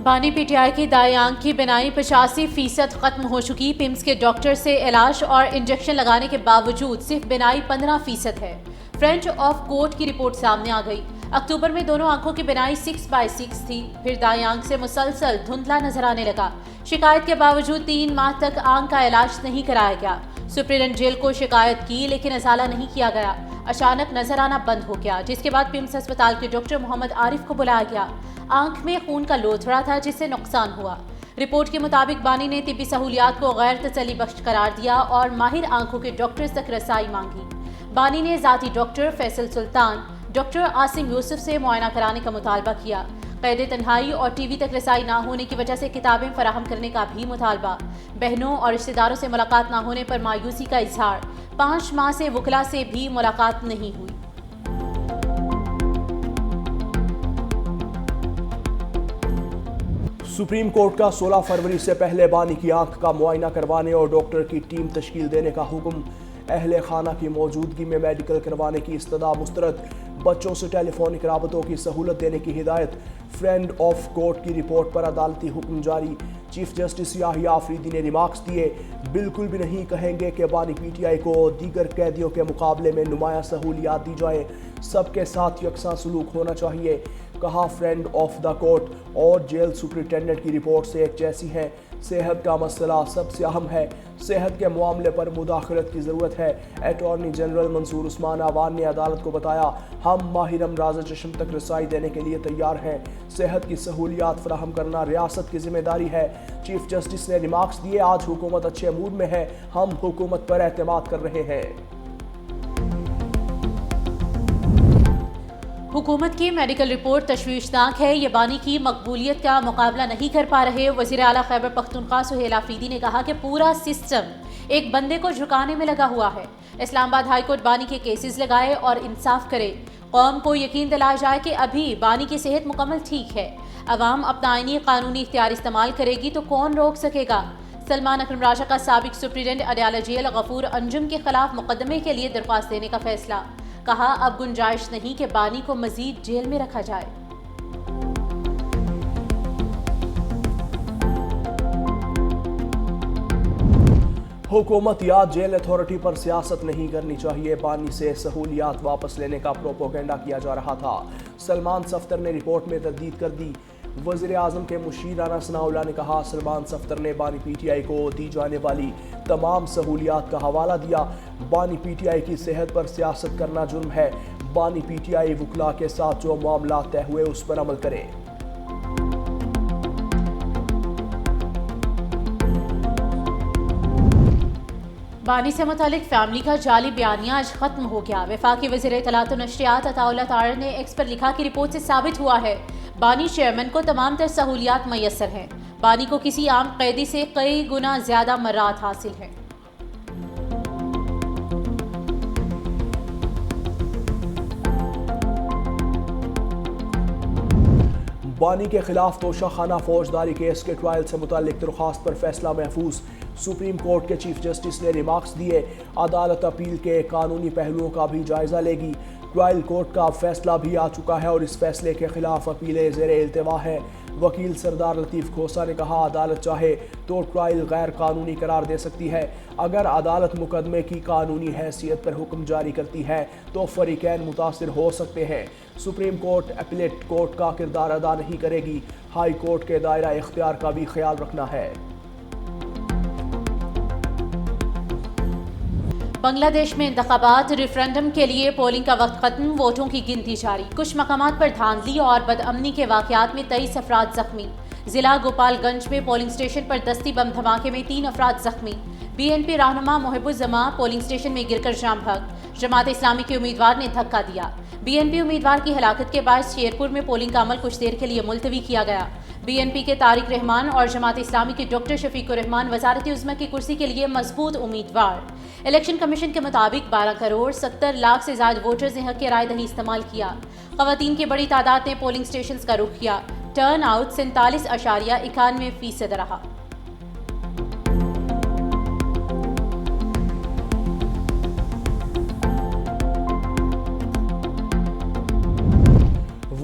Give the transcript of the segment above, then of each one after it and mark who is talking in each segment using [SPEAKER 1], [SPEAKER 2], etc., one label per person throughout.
[SPEAKER 1] بانی P T I کی دائیں آنکھ کی بینائی 85% ختم ہو چکی۔ پمس کے ڈاکٹر سے علاج اور انجیکشن لگانے کے باوجود صرف بینائی 15% ہے۔ فرنچ آف کوٹ کی رپورٹ سامنے آ گئی۔ اکتوبر میں دونوں آنکھوں کی بینائی 6/6 تھی، پھر دائیں آنکھ سے مسلسل دھندلا نظر آنے لگا۔ شکایت کے باوجود 3 ماہ تک آنکھ کا علاج نہیں کرایا گیا۔ سپرنٹنڈنٹ جیل کو شکایت کی لیکن ازالہ نہیں کیا گیا۔ اچانک نظر آنا بند ہو گیا، جس کے بعد پمس ہسپتال کے ڈاکٹر محمد عارف کو بلایا گیا۔ آنکھ میں خون کا لوتھڑا تھا جس سے نقصان ہوا۔ رپورٹ کے مطابق بانی نے طبی سہولیات کو غیر تسلی بخش قرار دیا اور ماہر آنکھوں کے ڈاکٹرز تک رسائی مانگی۔ بانی نے ذاتی ڈاکٹر فیصل سلطان، ڈاکٹر عاصم یوسف سے معائنہ کرانے کا مطالبہ کیا۔ قید تنہائی اور ٹی وی تک رسائی نہ ہونے کی وجہ سے کتابیں فراہم کرنے کا بھی مطالبہ۔ بہنوں اور رشتہ داروں سے ملاقات نہ ہونے پر مایوسی کا اظہار۔ 5 ماہ سے وکلاء سے بھی ملاقات نہیں ہوئی۔
[SPEAKER 2] سپریم کورٹ کا 16 فروری سے پہلے بانی کی آنکھ کا معائنہ کروانے اور ڈاکٹر کی ٹیم تشکیل دینے کا حکم۔ اہل خانہ کی موجودگی میں میڈیکل کروانے کی استدعا مسترد۔ بچوں سے ٹیلی فونک رابطوں کی سہولت دینے کی ہدایت۔ فرینڈ آف کورٹ کی رپورٹ پر عدالتی حکم جاری۔ چیف جسٹس یحییٰ آفریدی نے ریمارکس دیے، بالکل بھی نہیں کہیں گے کہ بانی پی ٹی آئی کو دیگر قیدیوں کے مقابلے میں نمایاں سہولیات دی جائیں، سب کے ساتھ یکساں سلوک ہونا چاہیے۔ کہا فرینڈ آف دا کورٹ اور جیل سپرنٹنڈنٹ کی رپورٹ سے ایک جیسی ہیں۔ صحت کا مسئلہ سب سے اہم ہے، صحت کے معاملے پر مداخلت کی ضرورت ہے۔ اٹارنی جنرل منصور عثمان اعوان نے عدالت کو بتایا، ہم ماہر امراض چشم تک رسائی دینے کے لیے تیار ہیں۔ صحت کی سہولیات فراہم کرنا ریاست کی ذمہ داری ہے۔ چیف جسٹس نے ریمارکس دیے، آج حکومت اچھے موڈ میں ہے، ہم حکومت پر اعتماد کر رہے ہیں۔
[SPEAKER 1] حکومت کی میڈیکل رپورٹ تشویشناک ہے، یہ بانی کی مقبولیت کا مقابلہ نہیں کر پا رہے۔ وزیر اعلیٰ خیبر پختونخوا سہیل آفریدی نے کہا کہ پورا سسٹم ایک بندے کو جھکانے میں لگا ہوا ہے۔ اسلام آباد ہائی کورٹ بانی کے کیسز لگائے اور انصاف کرے، قوم کو یقین دلایا جائے کہ ابھی بانی کی صحت مکمل ٹھیک ہے۔ عوام اپنا آئینی قانونی اختیار استعمال کرے گی تو کون روک سکے گا؟ سلمان اکرم راجہ کا سابق سپرنٹنڈنٹ اڈیالہ جیل غفور انجم کے خلاف مقدمے کے لیے درخواست دینے کا فیصلہ۔ کہا اب گنجائش نہیں کہ بانی کو مزید جیل میں رکھا جائے۔
[SPEAKER 2] حکومت یا جیل اتھارٹی پر سیاست نہیں کرنی چاہیے، بانی سے سہولیات واپس لینے کا پروپیگنڈا کیا جا رہا تھا۔ سلمان صفدر نے رپورٹ میں تردید کر دی۔ وزیر اعظم کے مشیر رانا ثناءاللہ نے کہا، سلمان صفدر نے بانی پی ٹی آئی کو دی جانے والی تمام سہولیات کا حوالہ دیا۔ بانی پی ٹی آئی کی صحت پر سیاست کرنا جرم ہے۔ بانی پی ٹی آئی وکلاء کے ساتھ جو معاملات طے ہوئے اس پر عمل کرے۔
[SPEAKER 1] بانی سے متعلق فیملی کا جعلی بیانیہ آج ختم ہو گیا۔ وفاقی وزیر اطلاعات و نشریات عطاء اللہ طاہر نے ایکس پر لکھا کہ رپورٹ سے ثابت ہوا ہے بانی چیئرمین کو تمام تر سہولیات میسر ہیں۔ بانی کو کسی عام قیدی سے کئی گنا زیادہ مرات حاصل ہیں۔
[SPEAKER 2] بانی کے خلاف توشہ خانہ فوجداری کیس کے ٹرائل سے متعلق درخواست پر فیصلہ محفوظ۔ سپریم کورٹ کے چیف جسٹس نے ریمارکس دیے، عدالت اپیل کے قانونی پہلوؤں کا بھی جائزہ لے گی۔ ٹرائل کورٹ کا فیصلہ بھی آ چکا ہے اور اس فیصلے کے خلاف اپیلیں زیر التوا ہیں۔ وکیل سردار لطیف کھوسہ نے کہا، عدالت چاہے تو ٹرائل غیر قانونی قرار دے سکتی ہے۔ اگر عدالت مقدمے کی قانونی حیثیت پر حکم جاری کرتی ہے تو فریقین متاثر ہو سکتے ہیں۔ سپریم کورٹ اپیلیٹ کورٹ کا کردار ادا نہیں کرے گی، ہائی کورٹ کے دائرہ اختیار کا بھی خیال رکھنا ہے۔
[SPEAKER 1] بنگلہ دیش میں انتخابات، ریفرنڈم کے لیے پولنگ کا وقت ختم، ووٹوں کی گنتی جاری۔ کچھ مقامات پر دھاندلی اور بدامنی کے واقعات میں 23 افراد زخمی۔ ضلع گوپال گنج میں پولنگ اسٹیشن پر دستی بم دھماکے میں 3 افراد زخمی۔ بی این پی رہنما محب الزماں پولنگ اسٹیشن میں گر کر جام بھگ، جماعت اسلامی کے امیدوار نے دھکا دیا۔ بی این پی امیدوار کی ہلاکت کے باعث شیرپور میں پولنگ کا عمل کچھ دیر کے لیے ملتوی کیا گیا۔ بی این پی کے طارق رحمان اور جماعت اسلامی کے ڈاکٹر شفیق الرحمان وزارت عظمیٰ کی کرسی کے لیے مضبوط امیدوار۔ الیکشن کمیشن کے مطابق 12 کروڑ 70 لاکھ سے زائد ووٹرز نے حق رائے دہی استعمال کیا۔ خواتین کی بڑی تعداد نے پولنگ اسٹیشنز کا رخ کیا۔ ٹرن آؤٹ 47.91% رہا۔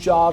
[SPEAKER 2] 4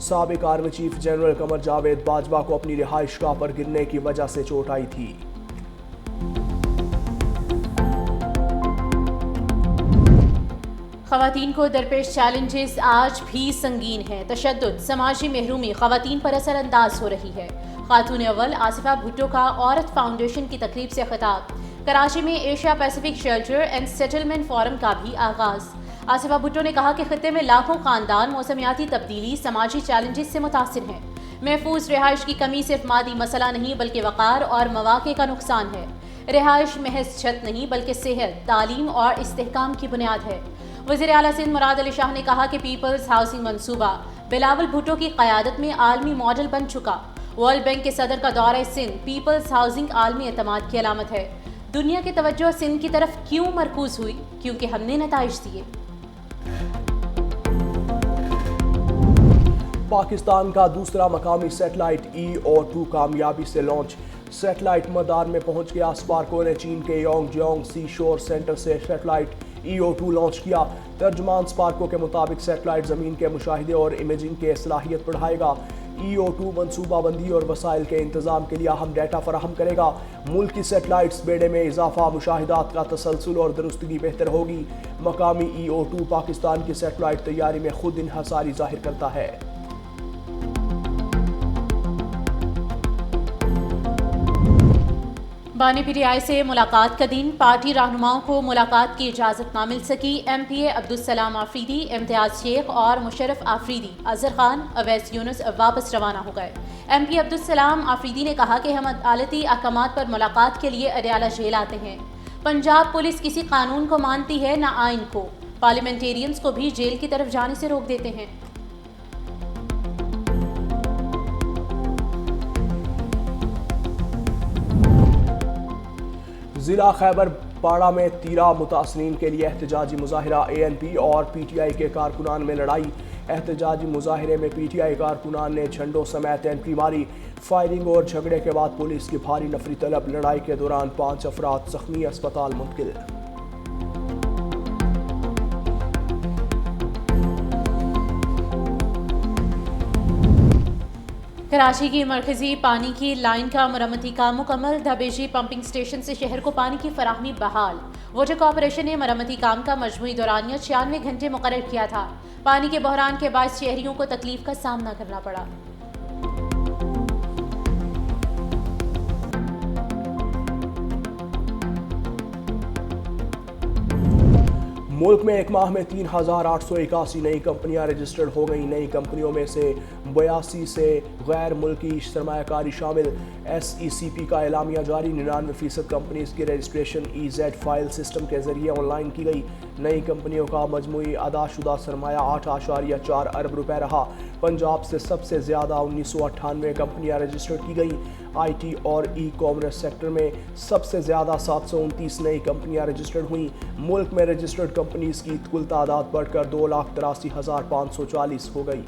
[SPEAKER 2] سابق army chief general Qamar Javed Bajwa کو اپنی رہائش گاہ پر گرنے کی وجہ سے چوٹ آئی تھی۔
[SPEAKER 1] خواتین کو درپیش چیلنجز آج بھی سنگین ہیں۔ تشدد، سماجی محرومی خواتین پر اثر انداز ہو رہی ہے۔ خاتون اول آصفہ بھٹو کا عورت فاؤنڈیشن کی تقریب سے خطاب۔ کراچی میں Asia Pacific shelter and settlement forum کا بھی آغاز۔ آصفہ بھٹو نے کہا کہ خطے میں لاکھوں خاندان موسمیاتی تبدیلی، سماجی چیلنجز سے متاثر ہیں۔ محفوظ رہائش کی کمی صرف مادی مسئلہ نہیں بلکہ وقار اور مواقع کا نقصان ہے۔ رہائش محض چھت نہیں بلکہ صحت، تعلیم اور استحکام کی بنیاد ہے۔ وزیر اعلیٰ سندھ مراد علی شاہ نے کہا کہ پیپلز ہاؤسنگ منصوبہ بلاول بھٹو کی قیادت میں عالمی ماڈل بن چکا۔ ورلڈ بینک کے صدر کا دورہ سندھ پیپلز ہاؤسنگ عالمی اعتماد کی علامت ہے۔ دنیا کی توجہ سندھ کی طرف کیوں مرکوز ہوئی؟ کیونکہ ہم نے نتائج دیے۔
[SPEAKER 2] پاکستان کا دوسرا مقامی سیٹلائٹ EO2 کامیابی سے لانچ۔ سیٹلائٹ مدار میں پہنچ گیا۔ اسپارکو نے چین کے یونگ جیونگ سی شور سینٹر سے سیٹلائٹ EO2 لانچ کیا۔ ترجمان اسپارکو کے مطابق سیٹلائٹ زمین کے مشاہدے اور امیجنگ کے صلاحیت بڑھائے گا۔ EO2 منصوبہ بندی اور وسائل کے انتظام کے لیے اہم ڈیٹا فراہم کرے گا۔ ملک کی سیٹلائٹس بیڑے میں اضافہ، مشاہدات کا تسلسل اور درستگی بہتر ہوگی۔ مقامی EO2 پاکستان کی سیٹلائٹ تیاری میں خود انحصاری ظاہر کرتا ہے۔
[SPEAKER 1] بانی پی ٹی آئی سے ملاقات کا دن، پارٹی رہنماؤں کو ملاقات کی اجازت نہ مل سکی۔ MPA عبدالسلام آفریدی، امتیاز شیخ اور مشرف آفریدی، اظہر خان، اویس یونس واپس روانہ ہو گئے۔ MPA عبدالسلام آفریدی نے کہا کہ ہم عدالتی احکامات پر ملاقات کے لیے اڈیالہ جیل آتے ہیں۔ پنجاب پولیس کسی قانون کو مانتی ہے نہ آئین کو، پارلیمنٹیرینز کو بھی جیل کی طرف جانے سے روک دیتے ہیں۔
[SPEAKER 2] ضلع خیبر پاڑہ میں تیرہ متاثرین کے لیے احتجاجی مظاہرہ۔ ANP اور PTI کے کارکنان میں لڑائی۔ احتجاجی مظاہرے میں PTI کارکنان نے جھنڈوں سمیت اینٹری ماری۔ فائرنگ اور جھگڑے کے بعد پولیس کی بھاری نفری طلب۔ لڑائی کے دوران 5 افراد زخمی، اسپتال منتقل۔
[SPEAKER 1] کراچی کی مرکزی پانی کی لائن کا مرمتی کام مکمل۔ دھبیجی پمپنگ سٹیشن سے شہر کو پانی کی فراہمی بحال۔ واٹر کارپوریشن نے مرمتی کام کا مجموعی دورانیہ 96 گھنٹے مقرر کیا تھا۔ پانی کے بحران کے باعث شہریوں کو تکلیف کا سامنا کرنا پڑا۔
[SPEAKER 2] ملک میں ایک ماہ میں 3881 نئی کمپنیاں رجسٹرڈ ہو گئیں۔ نئی کمپنیوں میں سے 82 سے غیر ملکی سرمایہ کاری شامل۔ SECP کا اعلامیہ جاری۔ 99% کمپنیز کی رجسٹریشن EZ فائل سسٹم کے ذریعے آن لائن کی گئی۔ نئی کمپنیوں کا مجموعی ادا شدہ سرمایہ 8.4 ارب روپے رہا۔ پنجاب سے سب سے زیادہ 1998 کمپنیاں رجسٹرڈ کی گئیں۔ IT اور ای-کامرس سیکٹر میں سب سے زیادہ 729 نئی کمپنیاں رجسٹرڈ ہوئیں۔ ملک میں رجسٹرڈ کمپنیز کی کل تعداد بڑھ کر 2,83,540 ہو گئی۔